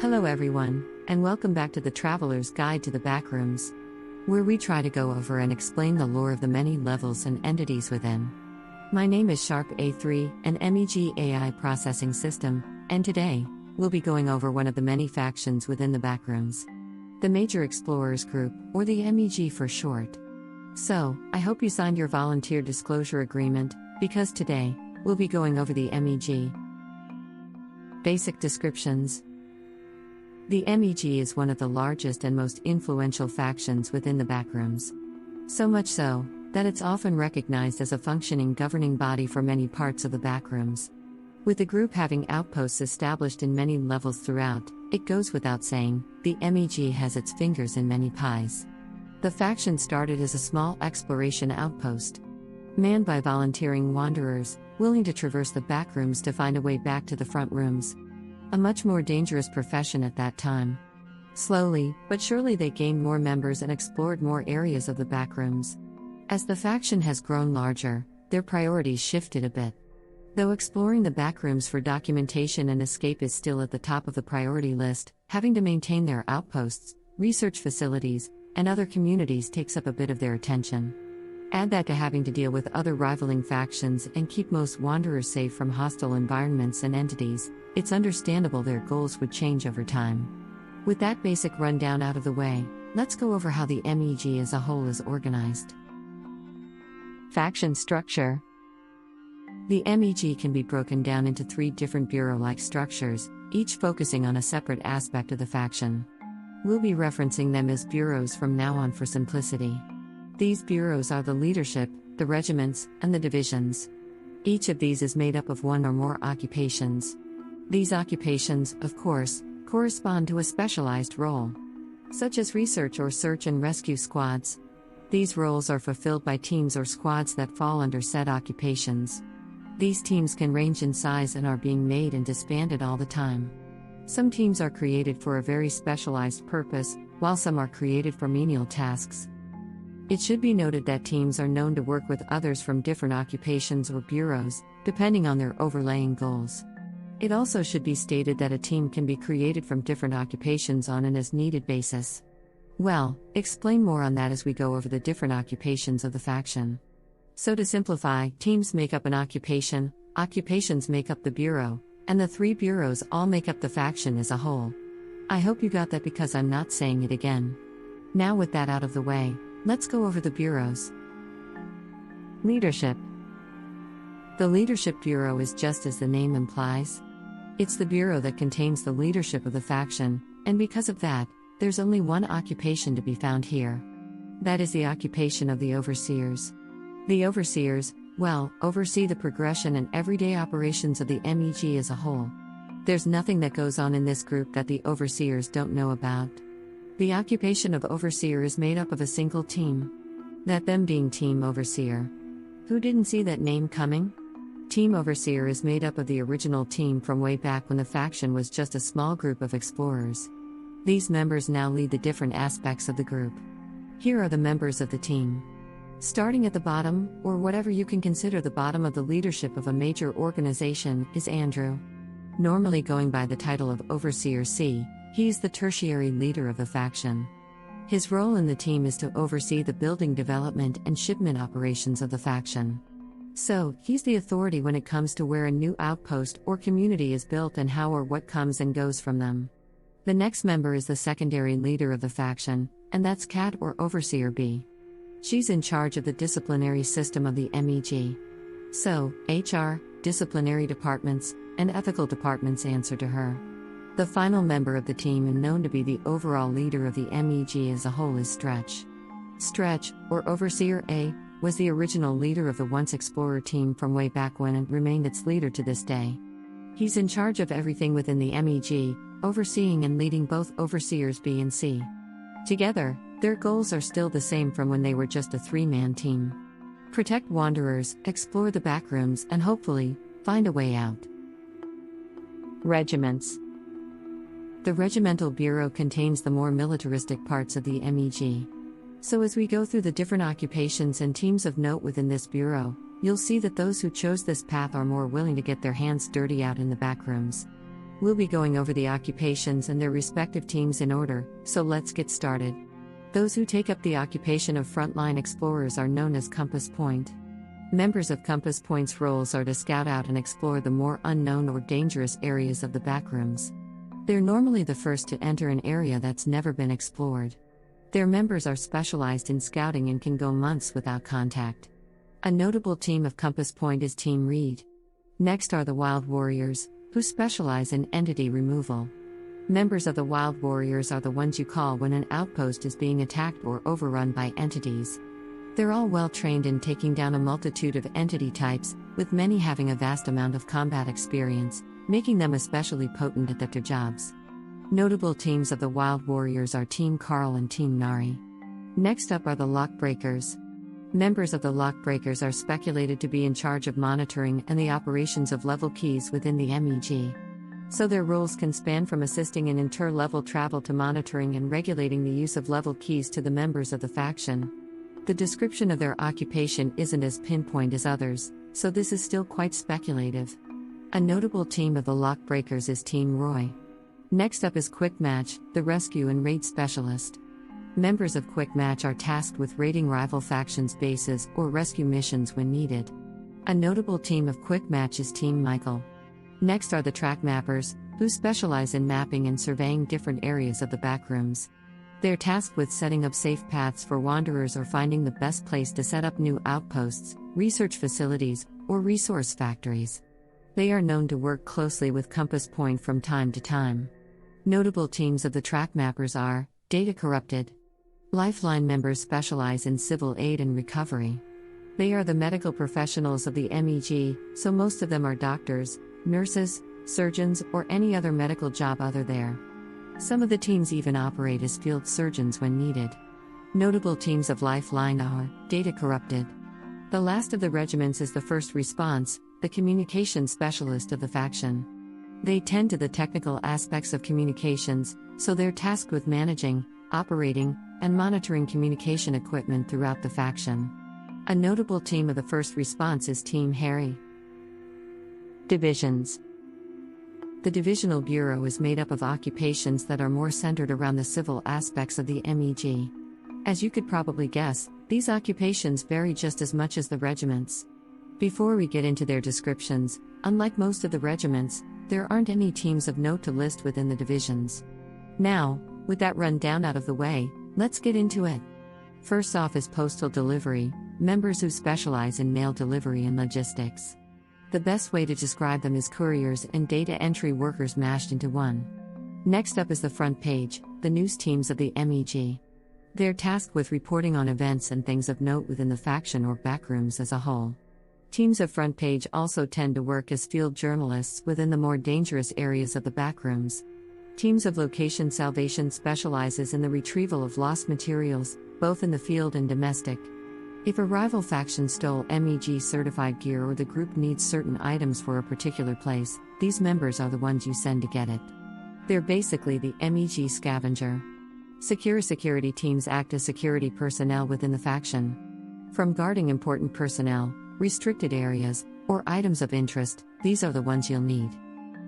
Hello everyone, and welcome back to the Traveler's Guide to the Backrooms, where we try to go over and explain the lore of the many levels and entities within. My name is Sharp A3, an M.E.G AI processing system, and today, we'll be going over one of the many factions within the Backrooms. The Major Explorers Group, or the M.E.G for short. So, I hope you signed your volunteer disclosure agreement, because today, we'll be going over the M.E.G. Basic descriptions. The M.E.G is one of the largest and most influential factions within the Backrooms. So much so, that it's often recognized as a functioning governing body for many parts of the Backrooms. With the group having outposts established in many levels throughout, it goes without saying, the M.E.G has its fingers in many pies. The faction started as a small exploration outpost, manned by volunteering wanderers, willing to traverse the backrooms to find a way back to the front rooms. A much more dangerous profession at that time. Slowly, but surely they gained more members and explored more areas of the backrooms. As the faction has grown larger, their priorities shifted a bit. Though exploring the backrooms for documentation and escape is still at the top of the priority list, having to maintain their outposts, research facilities, and other communities takes up a bit of their attention. Add that to having to deal with other rivaling factions and keep most wanderers safe from hostile environments and entities, it's understandable their goals would change over time. With that basic rundown out of the way, let's go over how the M.E.G as a whole is organized. Faction structure. The M.E.G can be broken down into 3 different bureau-like structures, each focusing on a separate aspect of the faction. We'll be referencing them as bureaus from now on for simplicity. These bureaus are the leadership, the regiments, and the divisions. Each of these is made up of one or more occupations. These occupations, of course, correspond to a specialized role, such as research or search and rescue squads. These roles are fulfilled by teams or squads that fall under said occupations. These teams can range in size and are being made and disbanded all the time. Some teams are created for a very specialized purpose, while some are created for menial tasks. It should be noted that teams are known to work with others from different occupations or bureaus, depending on their overlaying goals. It also should be stated that a team can be created from different occupations on an as-needed basis. Well, explain more on that as we go over the different occupations of the faction. So to simplify, teams make up an occupation, occupations make up the bureau, and the 3 bureaus all make up the faction as a whole. I hope you got that because I'm not saying it again. Now with that out of the way, let's go over the bureaus. Leadership. The Leadership Bureau is just as the name implies. It's the bureau that contains the leadership of the faction, and because of that, there's only one occupation to be found here. That is the occupation of the Overseers. The Overseers, oversee the progression and everyday operations of the M.E.G as a whole. There's nothing that goes on in this group that the Overseers don't know about. The occupation of Overseer is made up of a single team. That them being Team Overseer. Who didn't see that name coming? Team Overseer is made up of the original team from way back when the faction was just a small group of explorers. These members now lead the different aspects of the group. Here are the members of the team. Starting at the bottom, or whatever you can consider the bottom of the leadership of a major organization, is Andrew. Normally going by the title of Overseer C, he's the tertiary leader of the faction. His role in the team is to oversee the building development and shipment operations of the faction. So, he's the authority when it comes to where a new outpost or community is built and how or what comes and goes from them. The next member is the secondary leader of the faction, and that's Kat or Overseer B. She's in charge of the disciplinary system of the M.E.G. So, HR, disciplinary departments, and ethical departments answer to her. The final member of the team and known to be the overall leader of the M.E.G as a whole is Stretch. Stretch, or Overseer A, was the original leader of the once Explorer team from way back when and remained its leader to this day. He's in charge of everything within the M.E.G, overseeing and leading both Overseers B and C. Together, their goals are still the same from when they were just a 3-man team. Protect wanderers, explore the backrooms, and hopefully, find a way out. Regiments. The Regimental Bureau contains the more militaristic parts of the M.E.G. So as we go through the different occupations and teams of note within this bureau, you'll see that those who chose this path are more willing to get their hands dirty out in the backrooms. We'll be going over the occupations and their respective teams in order, so let's get started. Those who take up the occupation of frontline explorers are known as Compass Point. Members of Compass Point's roles are to scout out and explore the more unknown or dangerous areas of the backrooms. They're normally the first to enter an area that's never been explored. Their members are specialized in scouting and can go months without contact. A notable team of Compass Point is Team Reed. Next are the Wild Warriors, who specialize in entity removal. Members of the Wild Warriors are the ones you call when an outpost is being attacked or overrun by entities. They're all well trained in taking down a multitude of entity types, with many having a vast amount of combat experience, making them especially potent at their jobs. Notable teams of the Wild Warriors are Team Carl and Team Nari. Next up are the Lockbreakers. Members of the Lockbreakers are speculated to be in charge of monitoring and the operations of level keys within the M.E.G. So their roles can span from assisting in inter-level travel to monitoring and regulating the use of level keys to the members of the faction. The description of their occupation isn't as pinpoint as others, so this is still quite speculative. A notable team of the Lockbreakers is Team Roy. Next up is Quick Match, the rescue and raid specialist. Members of Quick Match are tasked with raiding rival factions' bases or rescue missions when needed. A notable team of Quick Match is Team Michael. Next are the Track Mappers, who specialize in mapping and surveying different areas of the backrooms. They're tasked with setting up safe paths for wanderers or finding the best place to set up new outposts, research facilities, or resource factories. They are known to work closely with Compass Point from time to time. Notable teams of the Track Mappers are Data Corrupted. Lifeline members specialize in civil aid and recovery. They are the medical professionals of the M.E.G, so most of them are doctors, nurses, surgeons, or any other medical job other there. Some of the teams even operate as field surgeons when needed. Notable teams of Lifeline are Data Corrupted. The last of the regiments is the First Response, the communication specialist of the faction. They tend to the technical aspects of communications, so they're tasked with managing, operating, and monitoring communication equipment throughout the faction. A notable team of the First Response is Team Harry. Divisions. The Divisional Bureau is made up of occupations that are more centered around the civil aspects of the M.E.G. As you could probably guess, these occupations vary just as much as the regiments. Before we get into their descriptions, unlike most of the regiments, there aren't any teams of note to list within the divisions. Now, with that rundown out of the way, let's get into it. First off is Postal Delivery, members who specialize in mail delivery and logistics. The best way to describe them is couriers and data entry workers mashed into one. Next up is the Front Page, the news teams of the M.E.G. They're tasked with reporting on events and things of note within the faction or backrooms as a whole. Teams of Front Page also tend to work as field journalists within the more dangerous areas of the backrooms. Teams of Location Salvation specializes in the retrieval of lost materials, both in the field and domestic. If a rival faction stole M.E.G certified gear or the group needs certain items for a particular place, these members are the ones you send to get it. They're basically the M.E.G scavenger. Security teams act as security personnel within the faction. From guarding important personnel, restricted areas, or items of interest, these are the ones you'll need.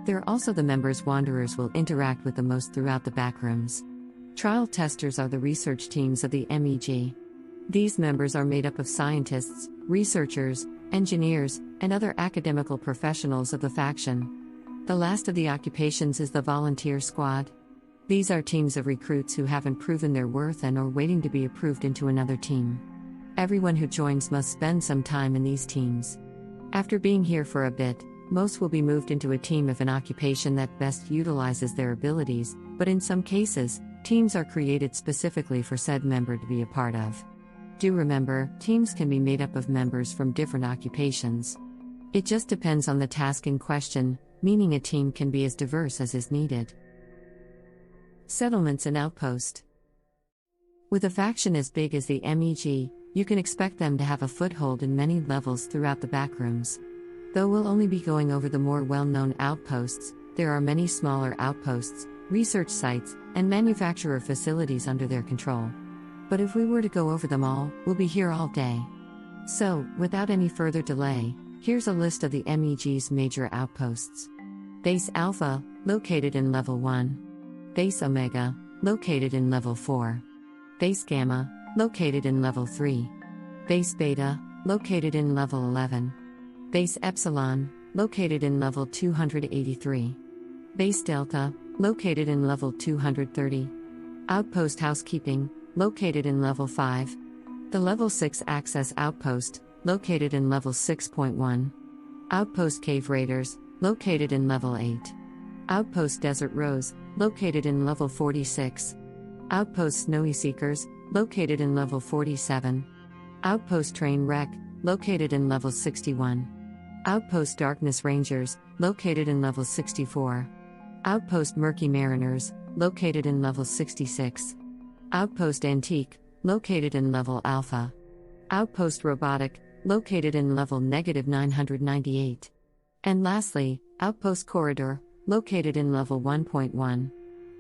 They're also the members wanderers will interact with the most throughout the backrooms. Trial testers are the research teams of the M.E.G. These members are made up of scientists, researchers, engineers, and other academical professionals of the faction. The last of the occupations is the volunteer squad. These are teams of recruits who haven't proven their worth and are waiting to be approved into another team. Everyone who joins must spend some time in these teams. After being here for a bit, most will be moved into a team of an occupation that best utilizes their abilities, but in some cases, teams are created specifically for said member to be a part of. Do remember, teams can be made up of members from different occupations. It just depends on the task in question, meaning a team can be as diverse as is needed. Settlements and Outpost. With a faction as big as the M.E.G, you can expect them to have a foothold in many levels throughout the backrooms. Though we'll only be going over the more well-known outposts, there are many smaller outposts, research sites, and manufacturer facilities under their control. But if we were to go over them all, we'll be here all day. So, without any further delay, here's a list of the M.E.G's major outposts. Base Alpha, located in level 1. Base Omega, located in level 4. Base Gamma, located in level 3. Base Beta, located in level 11. Base Epsilon, located in level 283. Base Delta, located in level 230. Outpost Housekeeping, located in level 5. The level 6 Access Outpost, located in level 6.1. Outpost Cave Raiders, located in level 8. Outpost Desert Rose, located in level 46. Outpost Snowy Seekers, located in level 47. Outpost Train Wreck, located in level 61. Outpost Darkness Rangers, located in level 64. Outpost Murky Mariners, located in level 66. Outpost Antique, located in level Alpha. Outpost Robotic, located in level -998. And lastly, Outpost Corridor, located in level 1.1.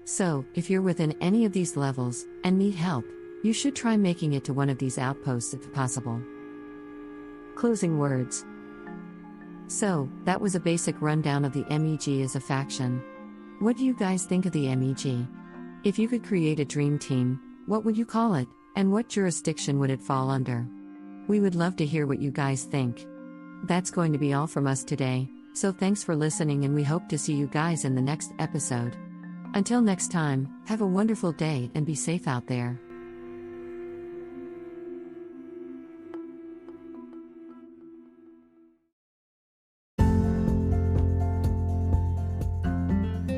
So, if you're within any of these levels, and need help, you should try making it to one of these outposts if possible. Closing words. So, that was a basic rundown of the M.E.G as a faction. What do you guys think of the M.E.G? If you could create a dream team, what would you call it, and what jurisdiction would it fall under? We would love to hear what you guys think. That's going to be all from us today, so thanks for listening and we hope to see you guys in the next episode. Until next time, have a wonderful day and be safe out there.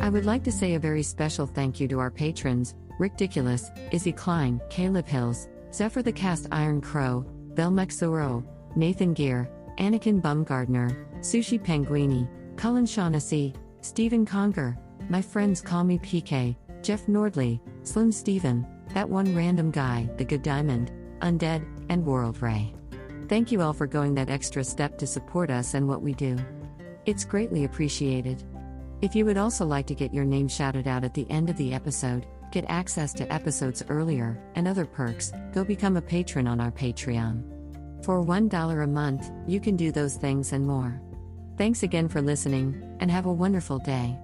I would like to say a very special thank you to our patrons, Ridiculous, Izzy Klein, Caleb Hills, Zephyr the Cast Iron Crow, Belmex Zoro, Nathan Gear, Anakin Bumgardner, Sushi Penguini, Cullen Shaughnessy, Stephen Conger, my friends call me PK, Jeff Nordley, Slim Steven, That One Random Guy, The Good Diamond, Undead, and World Ray. Thank you all for going that extra step to support us and what we do. It's greatly appreciated. If you would also like to get your name shouted out at the end of the episode, get access to episodes earlier, and other perks, go become a patron on our Patreon. For $1 a month, you can do those things and more. Thanks again for listening, and have a wonderful day.